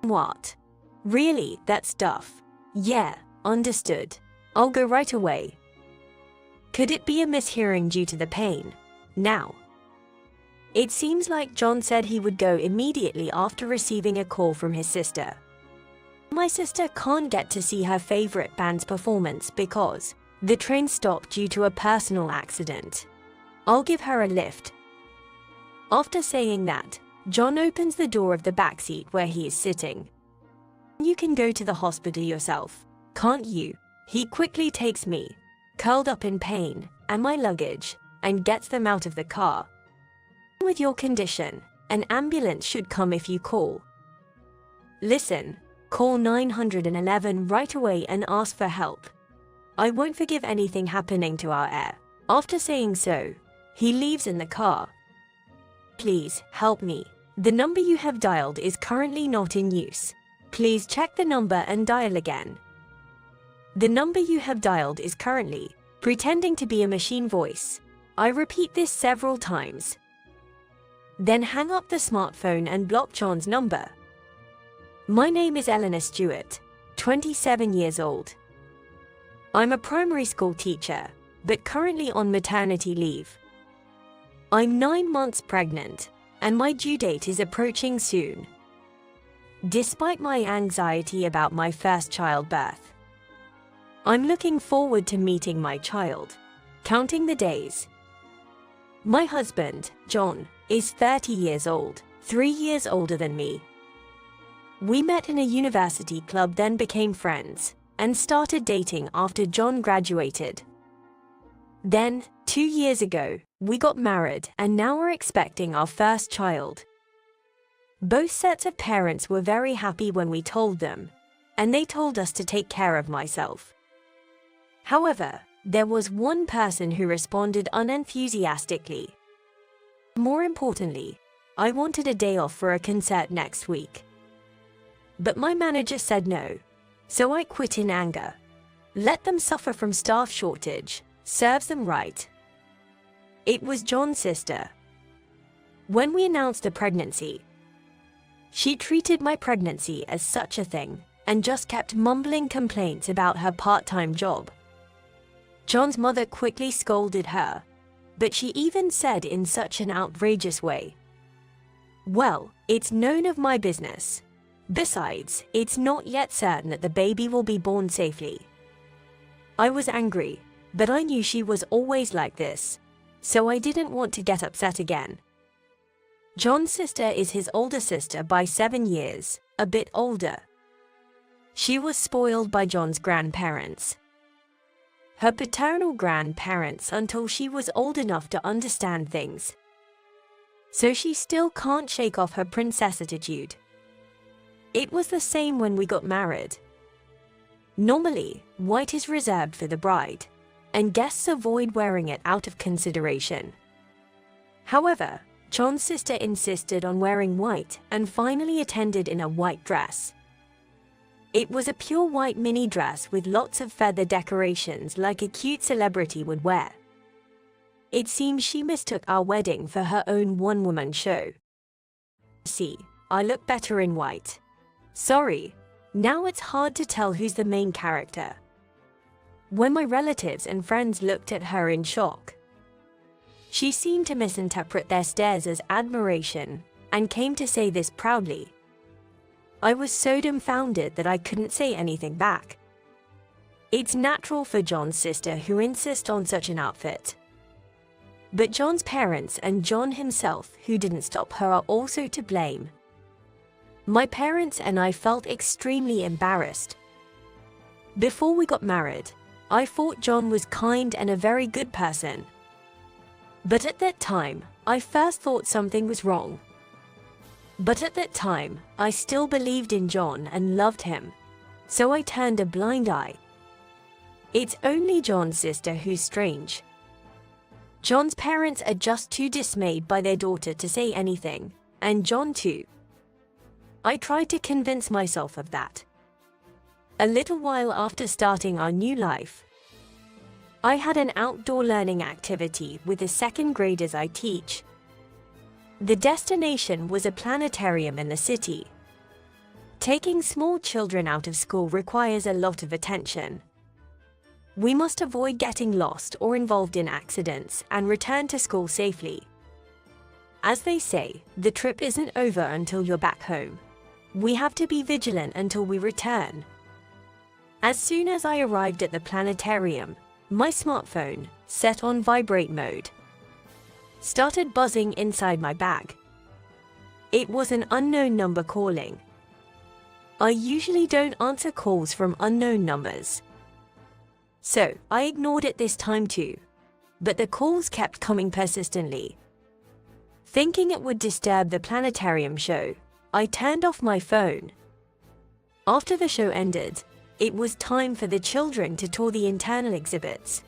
What? Really, that stuff? Yeah, understood. I'll go right away. Could it be a mishearing due to the pain? Now. It seems like John said he would go immediately after receiving a call from his sister. My sister can't get to see her favorite band's performance because the train stopped due to a personal accident. I'll give her a lift. After saying that, John opens the door of the backseat where he is sitting. You can go to the hospital yourself, can't you? He quickly takes me, curled up in pain, and my luggage, and gets them out of the car. With your condition, an ambulance should come if you call. Listen, call 911 right away and ask for help. I won't forgive anything happening to our heir. After saying so, he leaves in the car. Please, help me. The number you have dialed is currently not in use. Please check the number and dial again. The number you have dialed is currently pretending to be a machine voice. I repeat this several times. Then hang up the smartphone and block John's number. My name is Eleanor Stewart, 27 years old. I'm a primary school teacher, but currently on maternity leave. I'm 9 months pregnant, and my due date is approaching soon. Despite my anxiety about my first childbirth, I'm looking forward to meeting my child, counting the days. My husband, John, is 30 years old, 3 years older than me. We met in a university club, then became friends, and started dating after John graduated. Then, 2 years ago, we got married and now we're expecting our first child. Both sets of parents were very happy when we told them, and they told us to take care of myself. However, there was one person who responded unenthusiastically. More importantly, I wanted a day off for a concert next week. But my manager said no, so I quit in anger. Let them suffer from staff shortage, serves them right. It was John's sister. When we announced the pregnancy, she treated my pregnancy as such a thing and just kept mumbling complaints about her part-time job. John's mother quickly scolded her, but she even said in such an outrageous way, "Well, it's none of my business. Besides, it's not yet certain that the baby will be born safely." I was angry, but I knew she was always like this, so I didn't want to get upset again. John's sister is his older sister by 7 years, a bit older. She was spoiled by John's grandparents. Her paternal grandparents until she was old enough to understand things. So she still can't shake off her princess attitude. It was the same when we got married. Normally, white is reserved for the bride, and guests avoid wearing it out of consideration. However, John's sister insisted on wearing white and finally attended in a white dress. It was a pure white mini dress with lots of feather decorations like a cute celebrity would wear. It seems she mistook our wedding for her own one-woman show. See, I look better in white. Sorry, now it's hard to tell who's the main character. When my relatives and friends looked at her in shock, she seemed to misinterpret their stares as admiration and came to say this proudly. I was so dumbfounded that I couldn't say anything back. It's natural for John's sister who insists on such an outfit. But John's parents and John himself, who didn't stop her, are also to blame. My parents and I felt extremely embarrassed. Before we got married, I thought John was kind and a very good person. But at that time, I first thought something was wrong. But at that time, I still believed in John and loved him, so I turned a blind eye. It's only John's sister who's strange. John's parents are just too dismayed by their daughter to say anything, and John too. I tried to convince myself of that. A little while after starting our new life, I had an outdoor learning activity with the second graders I teach. The destination was a planetarium in the city. Taking small children out of school requires a lot of attention. We must avoid getting lost or involved in accidents and return to school safely. As they say, the trip isn't over until you're back home. We have to be vigilant until we return. As soon as I arrived at the planetarium, my smartphone, set on vibrate mode, started buzzing inside my bag. It was an unknown number calling. I usually don't answer calls from unknown numbers, so I ignored it this time too, but the calls kept coming persistently. Thinking it would disturb the planetarium show, I turned off my phone. After the show ended, it was time for the children to tour the internal exhibits.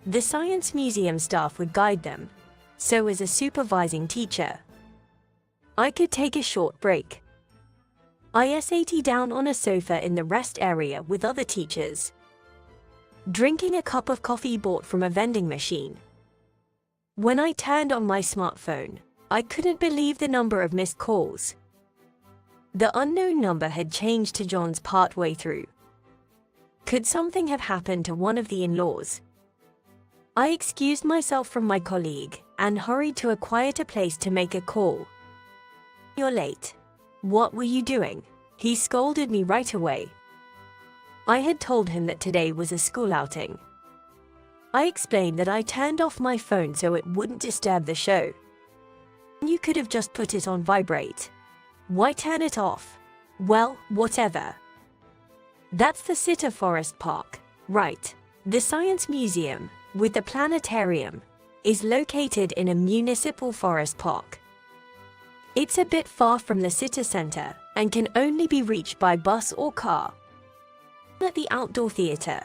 The Science Museum staff would guide them, so as a supervising teacher, I could take a short break. I sat down on a sofa in the rest area with other teachers, drinking a cup of coffee bought from a vending machine. When I turned on my smartphone, I couldn't believe the number of missed calls. The unknown number had changed to John's partway through. Could something have happened to one of the in-laws? I excused myself from my colleague and hurried to a quieter place to make a call. "You're late. What were you doing?" He scolded me right away. I had told him that today was a school outing. I explained that I turned off my phone so it wouldn't disturb the show. "You could have just put it on vibrate. Why turn it off?" "Well, whatever. That's the Sitter Forest Park, right? The Science Museum, with the planetarium, is located in a municipal forest park. It's a bit far from the city center and can only be reached by bus or car." At the outdoor theater,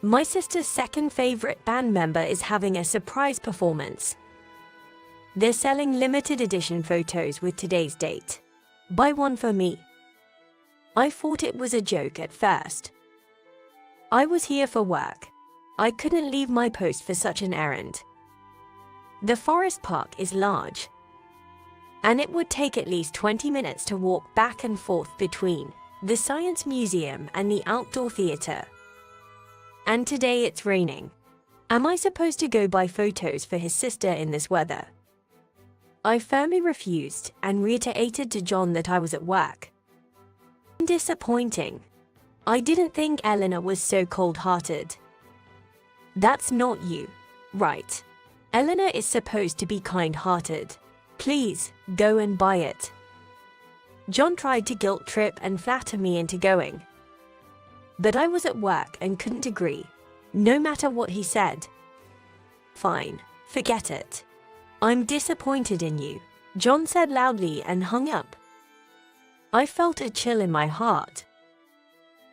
my sister's second favorite band member is having a surprise performance. They're selling limited edition photos with today's date. "Buy one for me." I thought it was a joke at first. I was here for work. I couldn't leave my post for such an errand. The forest park is large, and it would take at least 20 minutes to walk back and forth between the Science Museum and the outdoor theater. And today it's raining. Am I supposed to go buy photos for his sister in this weather? I firmly refused and reiterated to John that I was at work. Disappointing. I didn't think Eleanor was so cold-hearted. "That's not you, right? Eleanor is supposed to be kind-hearted. Please, go and buy it." John tried to guilt trip and flatter me into going, but I was at work and couldn't agree, no matter what he said. "Fine, forget it. I'm disappointed in you," John said loudly and hung up. I felt a chill in my heart.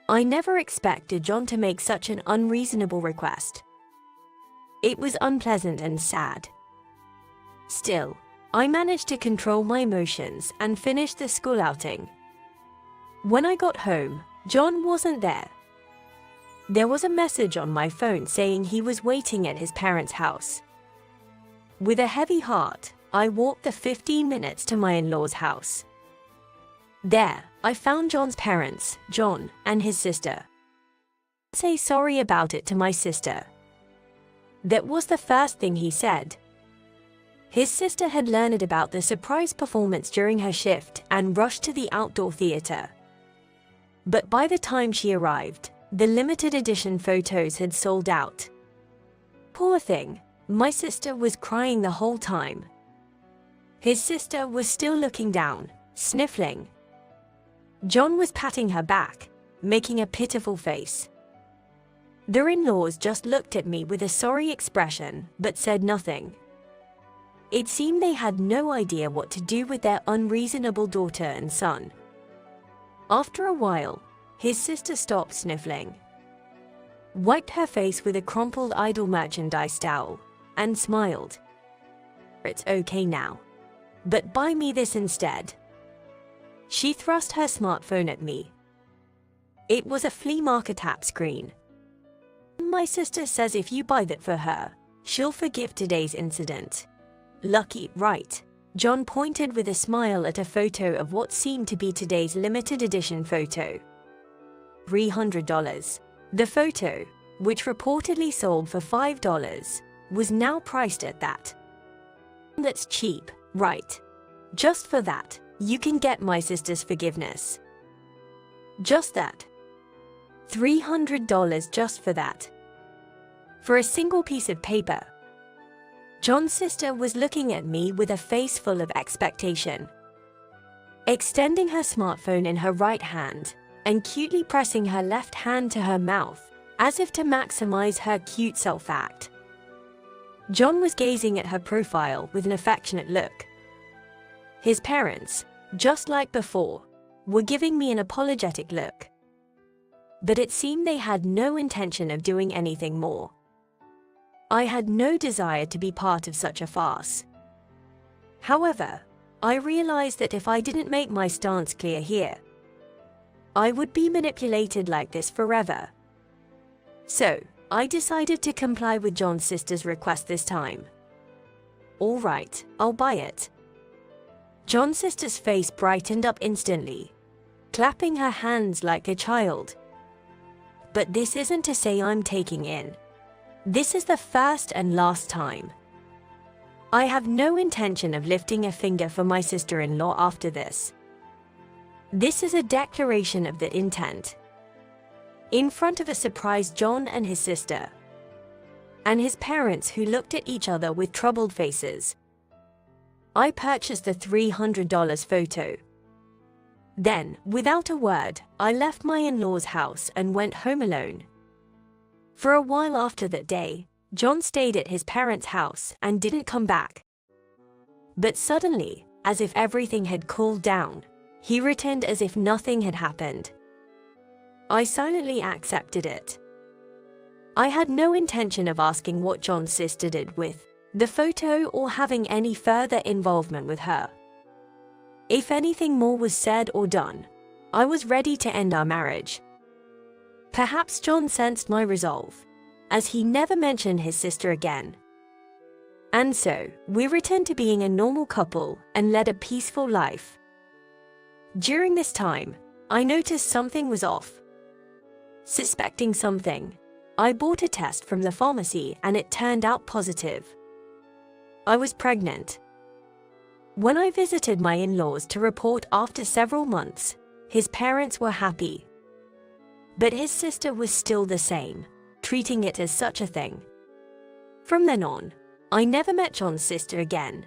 I never expected John to make such an unreasonable request. It was unpleasant and sad. Still, I managed to control my emotions and finish the school outing. When I got home, John wasn't there. There was a message on my phone saying he was waiting at his parents' house. With a heavy heart, I walked the 15 minutes to my in-laws' house. There, I found John's parents, John and his sister. "Say sorry about it to my sister." That was the first thing he said. His sister had learned about the surprise performance during her shift and rushed to the outdoor theater. But by the time she arrived, the limited edition photos had sold out. Poor thing, my sister was crying the whole time. His sister was still looking down, sniffling. John was patting her back, making a pitiful face. Their in-laws just looked at me with a sorry expression, but said nothing. It seemed they had no idea what to do with their unreasonable daughter and son. After a while, his sister stopped sniffling, wiped her face with a crumpled idle merchandise towel, and smiled. "It's okay now. But buy me this instead." She thrust her smartphone at me. It was a flea market app screen. "My sister says if you buy that for her, she'll forgive today's incident." Lucky, right? John pointed with a smile at a photo of what seemed to be today's limited edition photo. $300. The photo, which reportedly sold for $5, was now priced at that. That's cheap, right? Just for that, you can get my sister's forgiveness. Just that. $300 just for that. For a single piece of paper. John's sister was looking at me with a face full of expectation. Extending her smartphone in her right hand and cutely pressing her left hand to her mouth, as if to maximize her cute self-act. John was gazing at her profile with an affectionate look. His parents, just like before, were giving me an apologetic look. But it seemed they had no intention of doing anything more. I had no desire to be part of such a farce. However, I realized that if I didn't make my stance clear here, I would be manipulated like this forever. So, I decided to comply with John's sister's request this time. All right, I'll buy it. John's sister's face brightened up instantly, clapping her hands like a child. But this isn't to say I'm taking in. This is the first and last time. I have no intention of lifting a finger for my sister-in-law after this. This is a declaration of the intent. In front of a surprised John and his sister, and his parents who looked at each other with troubled faces, I purchased the $300 photo. Then, without a word, I left my in-laws' house and went home alone. For a while after that day, John stayed at his parents' house and didn't come back. But suddenly, as if everything had cooled down, he returned as if nothing had happened. I silently accepted it. I had no intention of asking what John's sister did with the photo or having any further involvement with her. If anything more was said or done, I was ready to end our marriage. Perhaps John sensed my resolve, as he never mentioned his sister again. And so, we returned to being a normal couple and led a peaceful life. During this time, I noticed something was off. Suspecting something, I bought a test from the pharmacy and it turned out positive. I was pregnant. When I visited my in-laws to report after several months, his parents were happy. But his sister was still the same, treating it as such a thing. From then on, I never met John's sister again,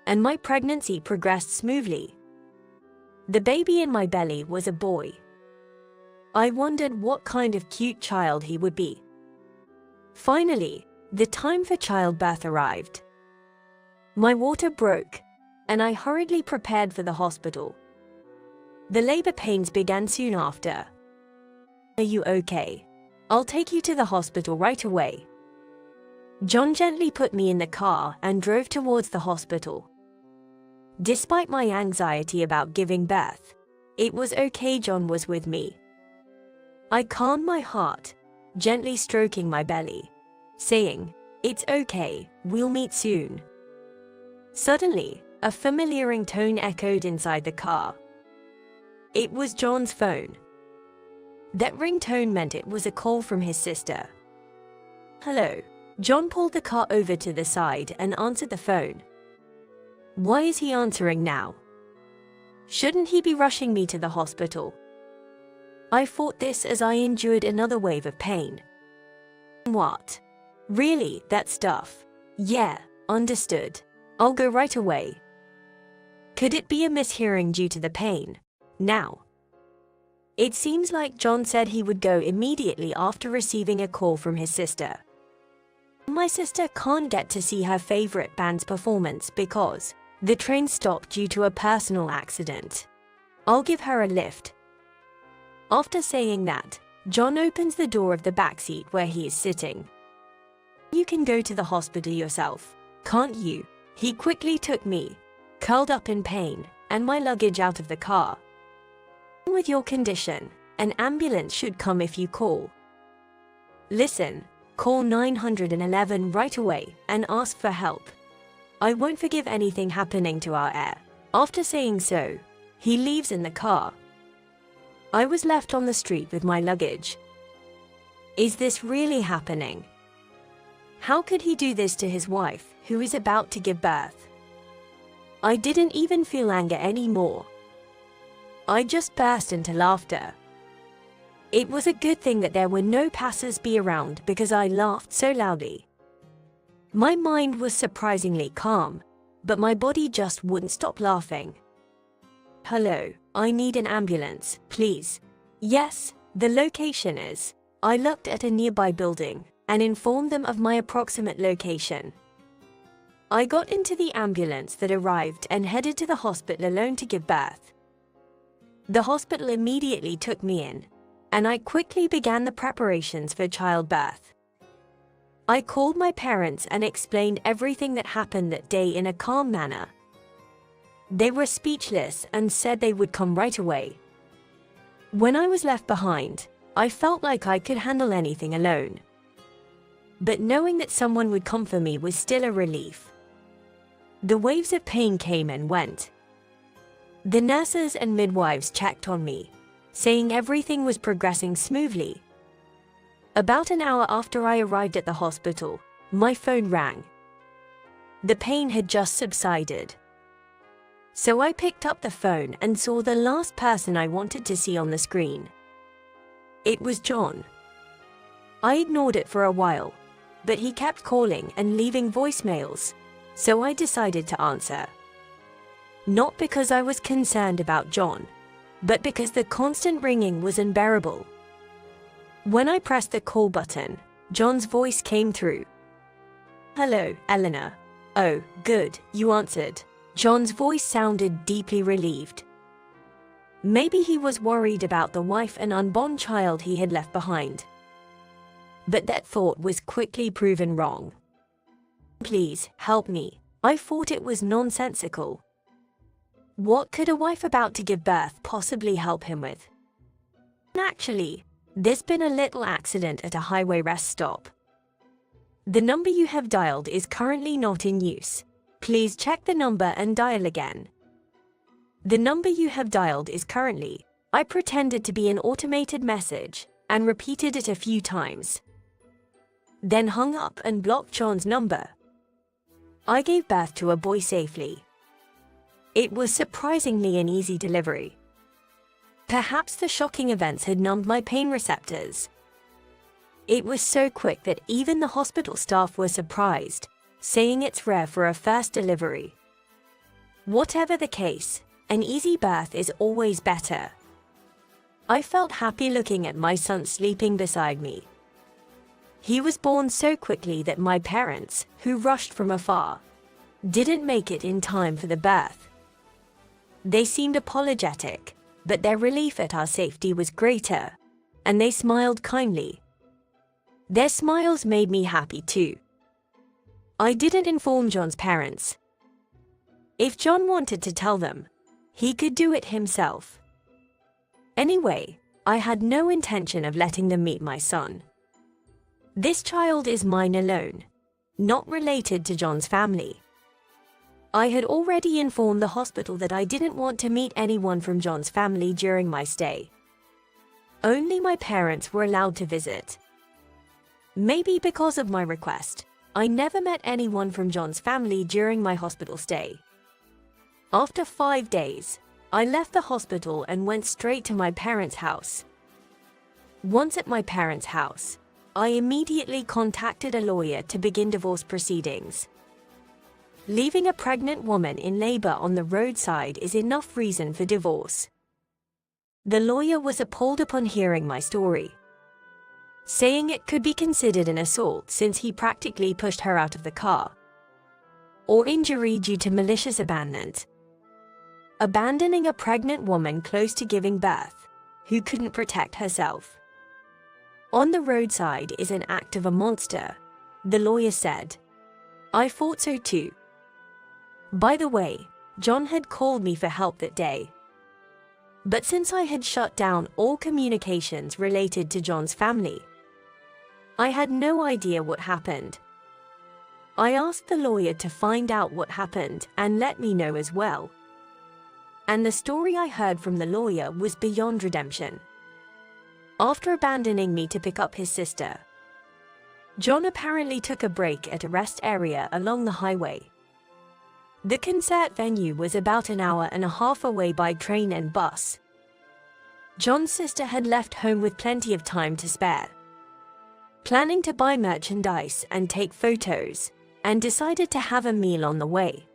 and my pregnancy progressed smoothly. The baby in my belly was a boy. I wondered what kind of cute child he would be. Finally, the time for childbirth arrived. My water broke, and I hurriedly prepared for the hospital. The labor pains began soon after. Are you okay? I'll take you to the hospital right away. John gently put me in the car and drove towards the hospital. Despite my anxiety about giving birth, it was okay John was with me. I calmed my heart, gently stroking my belly, saying, "It's okay, we'll meet soon." Suddenly, a familiar ringtone echoed inside the car. It was John's phone. That ringtone meant it was a call from his sister. "Hello." John pulled the car over to the side and answered the phone. Why is he answering now? Shouldn't he be rushing me to the hospital? I fought this as I endured another wave of pain. What? Really, that stuff? Yeah, understood. I'll go right away. Could it be a mishearing due to the pain? Now. It seems like John said he would go immediately after receiving a call from his sister. My sister can't get to see her favorite band's performance because the train stopped due to a personal accident. I'll give her a lift. After saying that, John opens the door of the backseat where he is sitting. You can go to the hospital yourself, can't you? He quickly took me, curled up in pain, and my luggage out of the car. With your condition, an ambulance should come if you call. Listen, call 911 right away and ask for help. I won't forgive anything happening to our heir." After saying so, he leaves in the car. I was left on the street with my luggage. Is this really happening? How could he do this to his wife, who is about to give birth? I didn't even feel anger anymore. I just burst into laughter. It was a good thing that there were no passers-by around because I laughed so loudly. My mind was surprisingly calm, but my body just wouldn't stop laughing. "Hello, I need an ambulance, please." "Yes, the location is." I looked at a nearby building and informed them of my approximate location. I got into the ambulance that arrived and headed to the hospital alone to give birth. The hospital immediately took me in, and I quickly began the preparations for childbirth. I called my parents and explained everything that happened that day in a calm manner. They were speechless and said they would come right away. When I was left behind, I felt like I could handle anything alone. But knowing that someone would come for me was still a relief. The waves of pain came and went. The nurses and midwives checked on me, saying everything was progressing smoothly. About an hour after I arrived at the hospital, my phone rang. The pain had just subsided. So I picked up the phone and saw the last person I wanted to see on the screen. It was John. I ignored it for a while, but he kept calling and leaving voicemails, so I decided to answer. Not because I was concerned about John, but because the constant ringing was unbearable. When I pressed the call button, John's voice came through. "Hello, Eleanor." "Oh, good, you answered." John's voice sounded deeply relieved. Maybe he was worried about the wife and unborn child he had left behind. But that thought was quickly proven wrong. "Please, help me." I thought it was nonsensical. What could a wife about to give birth possibly help him with? Actually, there's been a little accident at a highway rest stop. The number you have dialed is currently not in use. Please check the number and dial again. The number you have dialed is currently. I pretended to be an automated message and repeated it a few times. Then hung up and blocked John's number. I gave birth to a boy safely. It was surprisingly an easy delivery. Perhaps the shocking events had numbed my pain receptors. It was so quick that even the hospital staff were surprised, saying it's rare for a first delivery. Whatever the case, an easy birth is always better. I felt happy looking at my son sleeping beside me. He was born so quickly that my parents, who rushed from afar, didn't make it in time for the birth. They seemed apologetic, but their relief at our safety was greater, and they smiled kindly. Their smiles made me happy too. I didn't inform John's parents. If John wanted to tell them, he could do it himself. Anyway, I had no intention of letting them meet my son. This child is mine alone, not related to John's family. I had already informed the hospital that I didn't want to meet anyone from John's family during my stay. Only my parents were allowed to visit. Maybe because of my request, I never met anyone from John's family during my hospital stay. After 5 days, I left the hospital and went straight to my parents' house. Once at my parents' house, I immediately contacted a lawyer to begin divorce proceedings. Leaving a pregnant woman in labor on the roadside is enough reason for divorce. The lawyer was appalled upon hearing my story, saying it could be considered an assault since he practically pushed her out of the car, or injury due to malicious abandonment. Abandoning a pregnant woman close to giving birth, who couldn't protect herself on the roadside is an act of a monster, the lawyer said. I thought so too. By the way, John had called me for help that day. But since I had shut down all communications related to John's family, I had no idea what happened. I asked the lawyer to find out what happened and let me know as well. And the story I heard from the lawyer was beyond redemption. After abandoning me to pick up his sister, John apparently took a break at a rest area along the highway. The concert venue was about an hour and a half away by train and bus. John's sister had left home with plenty of time to spare, planning to buy merchandise and take photos, and decided to have a meal on the way.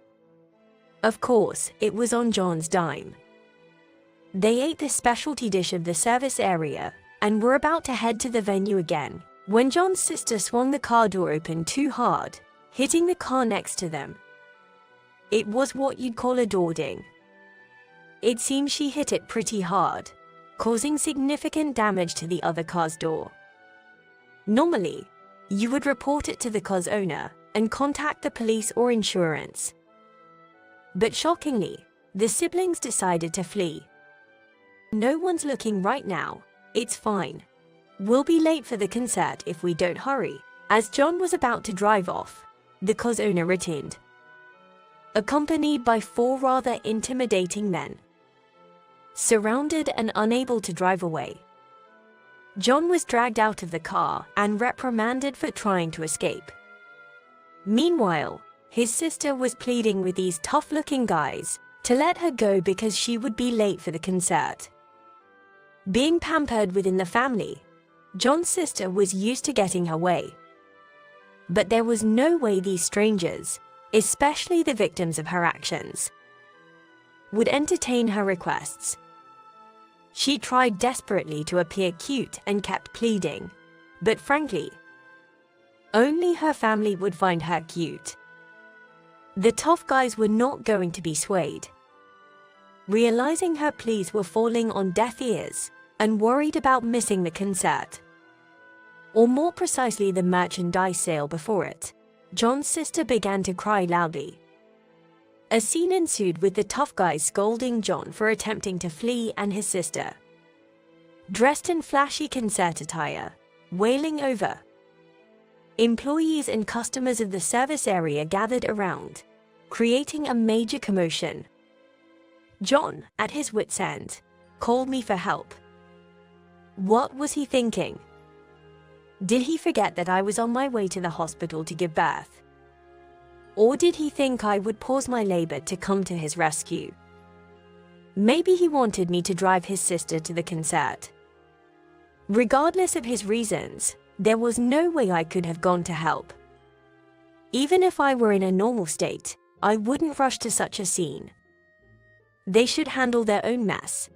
Of course, it was on John's dime. They ate the specialty dish of the service area and were about to head to the venue again when John's sister swung the car door open too hard, hitting the car next to them. It was what you'd call a door ding. It seems she hit it pretty hard, causing significant damage to the other car's door. Normally, you would report it to the car's owner and contact the police or insurance. But shockingly, the siblings decided to flee. No one's looking right now, it's fine. We'll be late for the concert if we don't hurry, as John was about to drive off, the car's owner returned, accompanied by 4 rather intimidating men. Surrounded and unable to drive away, John was dragged out of the car and reprimanded for trying to escape. Meanwhile, his sister was pleading with these tough-looking guys to let her go because she would be late for the concert. Being pampered within the family, John's sister was used to getting her way. But there was no way these strangers, especially the victims of her actions, would entertain her requests. She tried desperately to appear cute and kept pleading, but frankly, only her family would find her cute. The tough guys were not going to be swayed. Realizing her pleas were falling on deaf ears and worried about missing the concert, or more precisely the merchandise sale before it, John's sister began to cry loudly. A scene ensued with the tough guys scolding John for attempting to flee and his sister, dressed in flashy concert attire, wailing over. Employees and customers of the service area gathered around, creating a major commotion. John, at his wit's end, called me for help. What was he thinking? Did he forget that I was on my way to the hospital to give birth? Or did he think I would pause my labor to come to his rescue? Maybe he wanted me to drive his sister to the concert. Regardless of his reasons, there was no way I could have gone to help. Even if I were in a normal state, I wouldn't rush to such a scene. They should handle their own mess.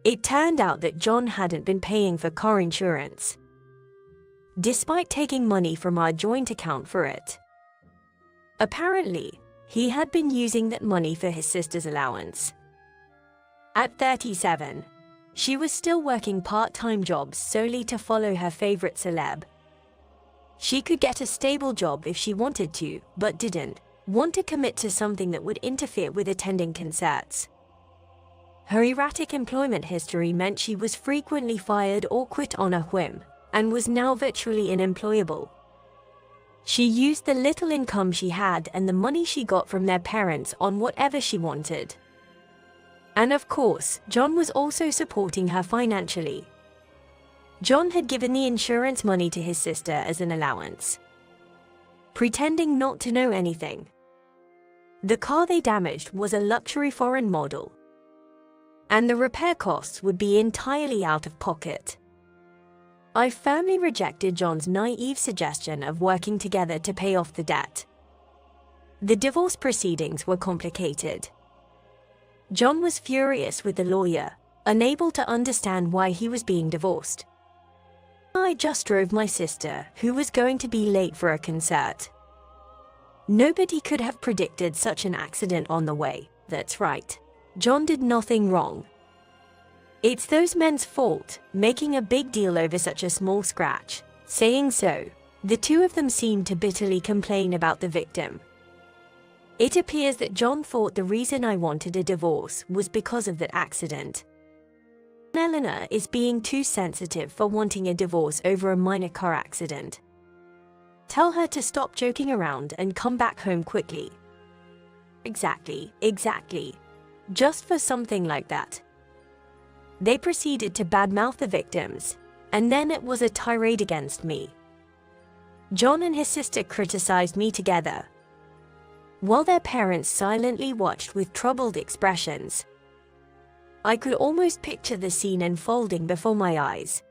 It turned out that John hadn't been paying for car insurance, despite taking money from our joint account for it. Apparently, he had been using that money for his sister's allowance. At 37, she was still working part-time jobs solely to follow her favorite celeb. She could get a stable job if she wanted to, but didn't want to commit to something that would interfere with attending concerts. Her erratic employment history meant she was frequently fired or quit on a whim, and was now virtually unemployable. She used the little income she had and the money she got from their parents on whatever she wanted. And of course, John was also supporting her financially. John had given the insurance money to his sister as an allowance, pretending not to know anything. The car they damaged was a luxury foreign model, and the repair costs would be entirely out of pocket. I firmly rejected John's naive suggestion of working together to pay off the debt. The divorce proceedings were complicated. John was furious with the lawyer, unable to understand why he was being divorced. I just drove my sister, who was going to be late for a concert. Nobody could have predicted such an accident on the way. That's right. John did nothing wrong. It's those men's fault, making a big deal over such a small scratch. Saying so, the two of them seemed to bitterly complain about the victim. It appears that John thought the reason I wanted a divorce was because of that accident. Eleanor is being too sensitive for wanting a divorce over a minor car accident. Tell her to stop joking around and come back home quickly. Exactly. Just for something like that. They proceeded to badmouth the victims, and then it was a tirade against me. John and his sister criticized me together, while their parents silently watched with troubled expressions. I could almost picture the scene unfolding before my eyes.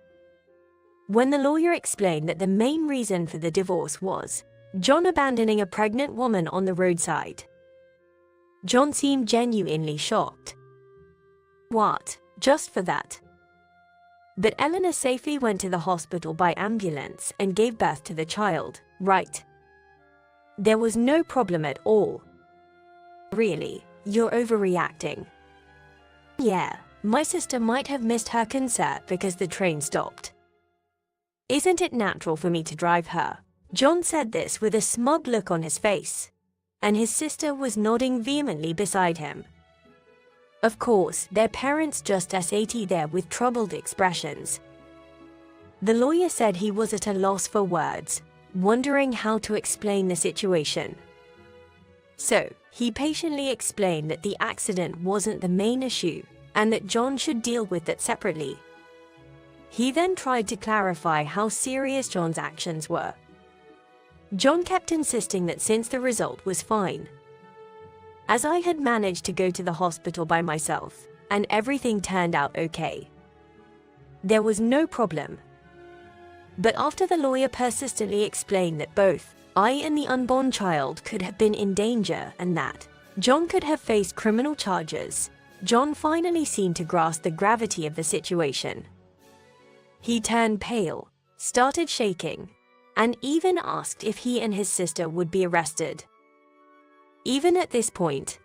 When the lawyer explained that the main reason for the divorce was John abandoning a pregnant woman on the roadside, John seemed genuinely shocked. What? Just for that? But Eleanor safely went to the hospital by ambulance and gave birth to the child, right? There was no problem at all. Really, you're overreacting. Yeah, my sister might have missed her concert because the train stopped. Isn't it natural for me to drive her? John said this with a smug look on his face, and his sister was nodding vehemently beside him. Of course, their parents just sat there with troubled expressions. The lawyer said he was at a loss for words, wondering how to explain the situation. So, he patiently explained that the accident wasn't the main issue, and that John should deal with that separately. He then tried to clarify how serious John's actions were. John kept insisting that since the result was fine, as I had managed to go to the hospital by myself, and everything turned out okay, there was no problem. But after the lawyer persistently explained that both I and the unborn child could have been in danger and that John could have faced criminal charges, John finally seemed to grasp the gravity of the situation. He turned pale, started shaking, and even asked if he and his sister would be arrested. Even at this point,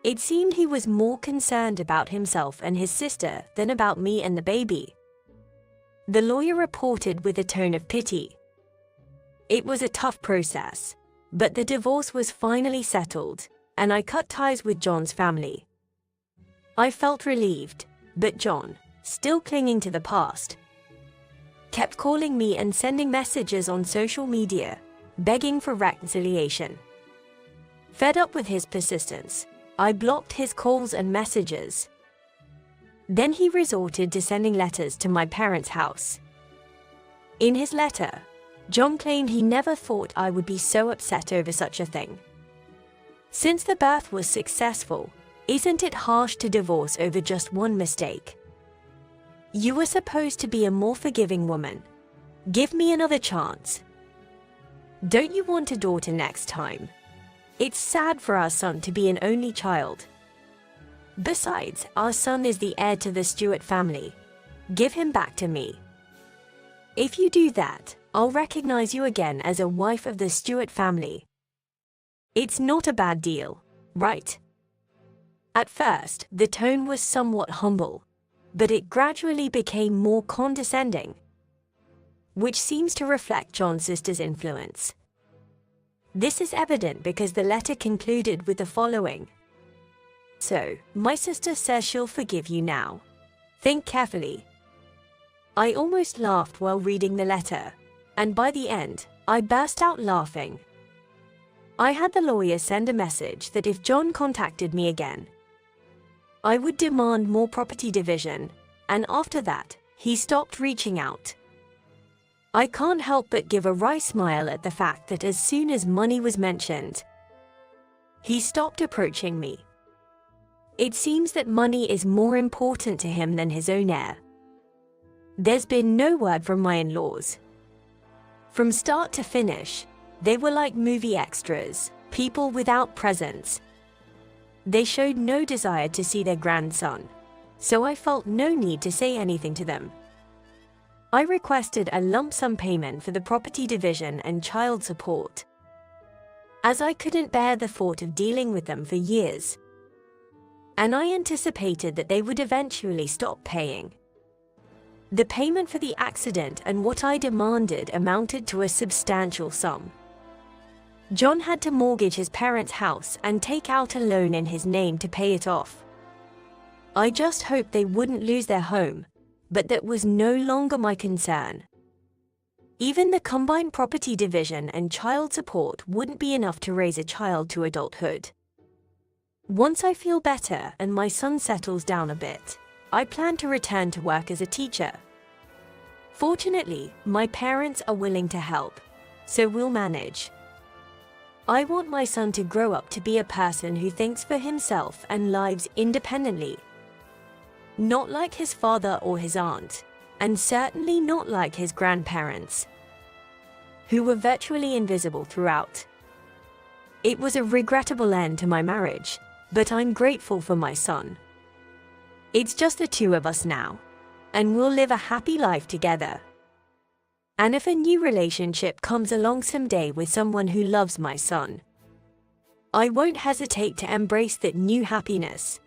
it seemed he was more concerned about himself and his sister than about me and the baby. The lawyer reported with a tone of pity. It was a tough process, but the divorce was finally settled, and I cut ties with John's family. I felt relieved, but John, still clinging to the past, kept calling me and sending messages on social media, begging for reconciliation. Fed up with his persistence, I blocked his calls and messages. Then he resorted to sending letters to my parents' house. In his letter, John claimed he never thought I would be so upset over such a thing. Since the birth was successful, isn't it harsh to divorce over just one mistake? You were supposed to be a more forgiving woman. Give me another chance. Don't you want a daughter next time? It's sad for our son to be an only child. Besides, our son is the heir to the Stewart family. Give him back to me. If you do that, I'll recognize you again as a wife of the Stewart family. It's not a bad deal, right? At first, the tone was somewhat humble, but it gradually became more condescending, which seems to reflect John's sister's influence. This is evident because the letter concluded with the following. So, my sister says she'll forgive you now. Think carefully. I almost laughed while reading the letter, and by the end, I burst out laughing. I had the lawyer send a message that if John contacted me again, I would demand more property division, and after that, he stopped reaching out. I can't help but give a wry smile at the fact that as soon as money was mentioned, he stopped approaching me. It seems that money is more important to him than his own heir. There's been no word from my in-laws. From start to finish, they were like movie extras, people without presence. They showed no desire to see their grandson, so I felt no need to say anything to them. I requested a lump sum payment for the property division and child support, as I couldn't bear the thought of dealing with them for years, and I anticipated that they would eventually stop paying. The payment for the accident and what I demanded amounted to a substantial sum. John had to mortgage his parents' house and take out a loan in his name to pay it off. I just hoped they wouldn't lose their home, but that was no longer my concern. Even the combined property division and child support wouldn't be enough to raise a child to adulthood. Once I feel better and my son settles down a bit, I plan to return to work as a teacher. Fortunately, my parents are willing to help, so we'll manage. I want my son to grow up to be a person who thinks for himself and lives independently. Not like his father or his aunt, and certainly not like his grandparents, who were virtually invisible throughout. It was a regrettable end to my marriage, but I'm grateful for my son. It's just the two of us now, and we'll live a happy life together. And if a new relationship comes along someday with someone who loves my son, I won't hesitate to embrace that new happiness.